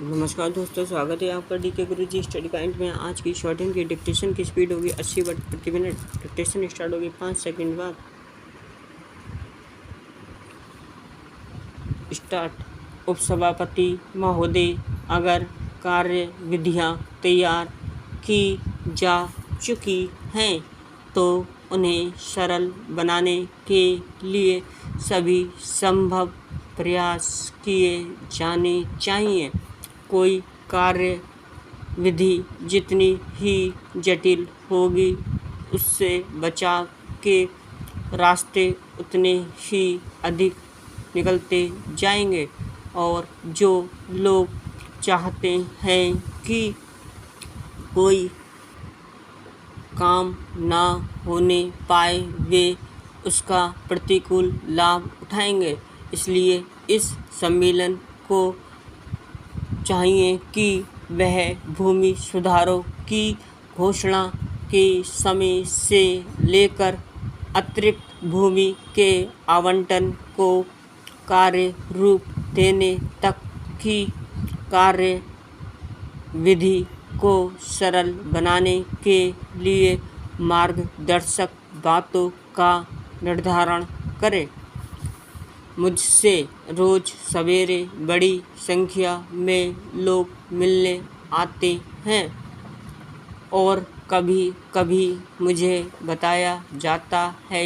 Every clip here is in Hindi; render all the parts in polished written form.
नमस्कार दोस्तों, स्वागत है आपका डीके गुरुजी स्टडी पॉइंट में। आज की शॉर्ट की डिक्टेशन की स्पीड होगी 80 वर्ड प्रति मिनट। डिक्टेशन स्टार्ट होगी 5 सेकंड बाद। स्टार्ट। उपसभापति महोदय, अगर कार्य विधियाँ तैयार की जा चुकी हैं तो उन्हें सरल बनाने के लिए सभी संभव प्रयास किए जाने चाहिए। कोई कार्य विधि जितनी ही जटिल होगी, उससे बचाव के रास्ते उतने ही अधिक निकलते जाएंगे। और जो लोग चाहते हैं कि कोई काम ना होने पाए, वे उसका प्रतिकूल लाभ उठाएंगे। इसलिए इस सम्मेलन को चाहिए कि वह भूमि सुधारों की घोषणा के समय से लेकर अतिरिक्त भूमि के आवंटन को कार्य रूप देने तक की कार्य विधि को सरल बनाने के लिए मार्गदर्शक बातों का निर्धारण करें। मुझसे रोज सवेरे बड़ी संख्या में लोग मिलने आते हैं और कभी कभी मुझे बताया जाता है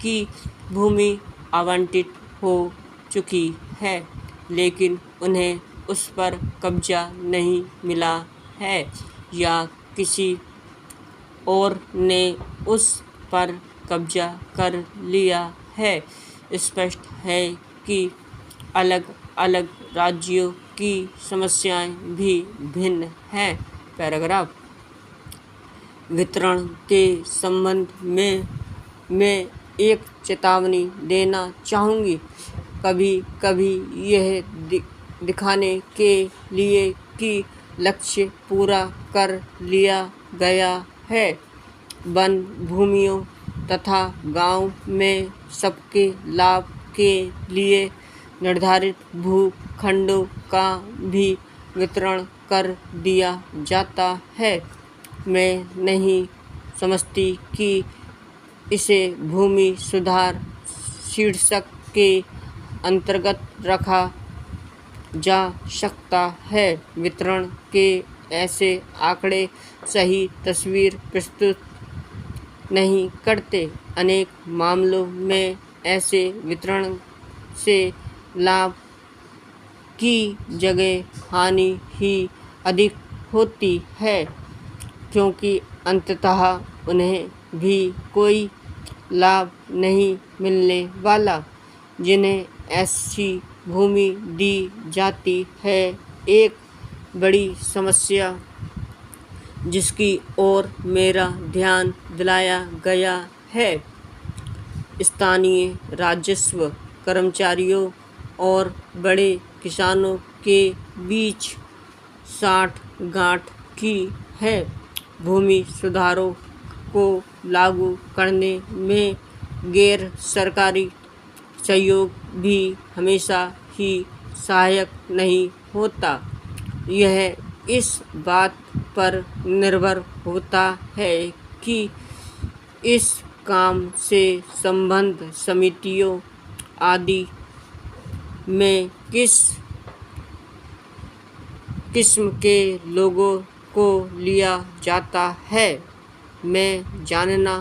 कि भूमि आवंटित हो चुकी है, लेकिन उन्हें उस पर कब्जा नहीं मिला है या किसी और ने उस पर कब्जा कर लिया है। स्पष्ट है कि अलग अलग राज्यों की समस्याएं भी भिन्न हैं। पैराग्राफ। वितरण के संबंध में मैं एक चेतावनी देना चाहूँगी। कभी कभी यह दिखाने के लिए कि लक्ष्य पूरा कर लिया गया है, वन भूमियों तथा गांव में सबके लाभ के लिए निर्धारित भूखंडों का भी वितरण कर दिया जाता है। मैं नहीं समझती कि इसे भूमि सुधार शीर्षक के अंतर्गत रखा जा सकता है। वितरण के ऐसे आंकड़े सही तस्वीर प्रस्तुत नहीं करते। अनेक मामलों में ऐसे वितरण से लाभ की जगह हानि ही अधिक होती है, क्योंकि अंततः उन्हें भी कोई लाभ नहीं मिलने वाला जिन्हें ऐसी भूमि दी जाती है। एक बड़ी समस्या जिसकी ओर मेरा ध्यान दिलाया गया है, स्थानीय राजस्व कर्मचारियों और बड़े किसानों के बीच साठ-गांठ की है। भूमि सुधारों को लागू करने में गैर सरकारी सहयोग भी हमेशा ही सहायक नहीं होता। यह इस बात पर निर्भर होता है कि इस काम से संबद्ध समितियों आदि में किस किस्म के लोगों को लिया जाता है। मैं जानना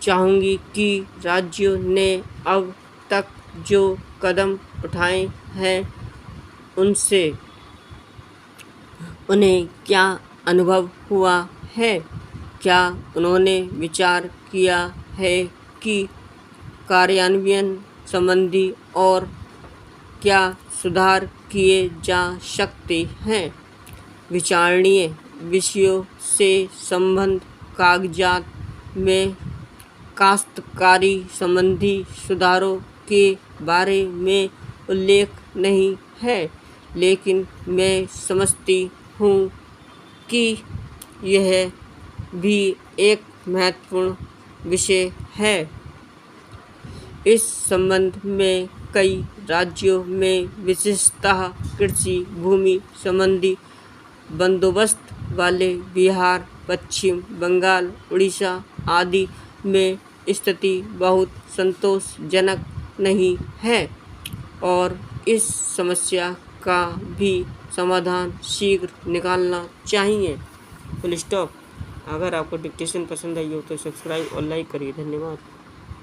चाहूँगी कि राज्यों ने अब तक जो कदम उठाए हैं, उनसे उन्हें क्या अनुभव हुआ है। क्या उन्होंने विचार किया है कि कार्यान्वयन संबंधी और क्या सुधार किए जा सकते हैं। विचारणीय विषयों से संबद्ध कागजात में काश्तकारी संबंधी सुधारों के बारे में उल्लेख नहीं है, लेकिन मैं समझती हूँ कि यह भी एक महत्वपूर्ण विषय है। इस संबंध में कई राज्यों में विशेषतः कृषि भूमि संबंधी बंदोबस्त वाले बिहार, पश्चिम बंगाल, उड़ीसा आदि में स्थिति बहुत संतोषजनक नहीं है और इस समस्या का भी समाधान शीघ्र निकालना चाहिए। Full stop. अगर आपको डिक्टेशन पसंद आई हो तो सब्सक्राइब और लाइक करिए। धन्यवाद।